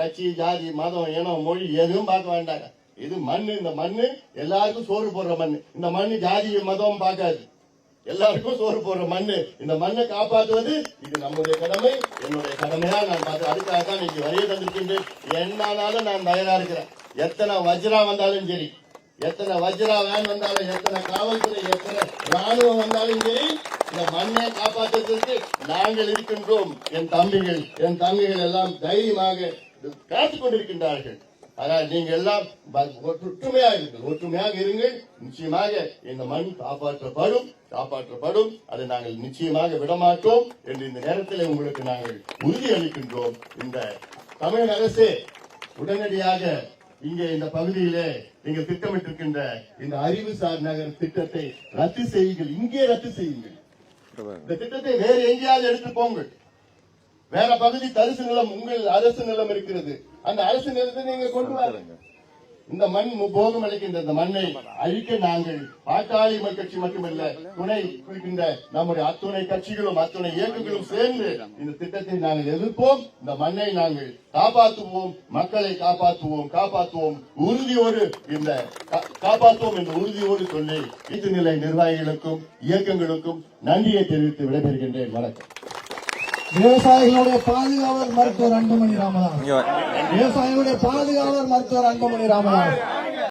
கட்சி, ஜாதி, மதம், இனம், மொழி எதுவும் பார்க்க வேண்டாங்க. இது மண்ணு. இந்த மண்ணு எல்லாருக்கும் சோறு போடுற மண்ணு. இந்த மண்ணு ஜாதி மதம் பார்க்காது. எல்லாருக்கும் சோறு போடுற மண்ணு. இந்த மண்ணை காப்பாற்றுவது இது நம்முடைய கடமை, என்னுடைய கடமையா நான் பார்த்து அதுக்காக தான் இன்னைக்கு வரைய தந்திருக்கின்றேன். என்னாலும் நான் தயாரா இருக்கிறேன். எத்தனை வஜ்ரா வந்தாலும் சரி, எத்தனை வஜ்ரா வேன் வந்தாலும், எத்தனை காவல்துறை, எத்தனை ராணுவம் வந்தாலும் சரி, இந்த மண்ணை காப்பாற்றுவதற்கு நாங்கள் இருக்கின்றோம். என் தம்பிகள் எல்லாம் தைரியமாக காத்துக் கொண்டிருக்கின்றார்கள். ஆனால் நீங்க எல்லாம் ஒற்றுமையாக இருங்கள். நிச்சயமாக இந்த மண் காப்பாற்றப்படும். அதை நாங்கள் நிச்சயமாக விடமாட்டோம் என்று இந்த நேரத்தில் உங்களுக்கு நாங்கள் உறுதி அளிக்கின்றோம். இந்த தமிழக அரசு உடனடியாக இங்கே இந்த பகுதியிலே நீங்கள் திட்டமிட்டிருக்கின்ற இந்த அறிவுசார் நகர் திட்டத்தை ரத்து செய்யுங்கள். இங்கே ரத்து செய்யுங்கள். இந்த திட்டத்தை வேறு எங்கேயாவது எடுத்து போங்கள். வேற பகுதி தரிசு நிலம், உங்கள் அரசு நிலம் இருக்கிறது. அந்த அரசு நிலத்தை நீங்க கொண்டு வாருங்க. இந்த மண் போகம் அளிக்கின்ற இந்த மண்ணை அழிக்க நாங்கள் பாட்டாளி கட்சி மட்டுமல்ல, துணை இருக்கின்ற நம்முடைய அத்துணை கட்சிகளும் அத்துணை இயக்கங்களும் சேர்ந்து இந்த திட்டத்தை நாங்கள் எதிர்ப்போம். இந்த மண்ணை நாங்கள் காப்பாற்றுவோம், மக்களை காப்பாற்றுவோம் உறுதியோடு இந்த உறுதியோடு சொல்லி இது நிலை நிர்வாகிகளுக்கும் இயக்கங்களுக்கும் நன்றியை தெரிவித்து விடைபெறுகின்றேன். வணக்கம். விவசாயிகளுடைய பாதுகாவலர் மருத்துவர் அன்புமணி ராமதாஸ். விவசாயிகளுடைய பாதுகாவலர் மருத்துவர் அன்புமணி ராமதாஸ்.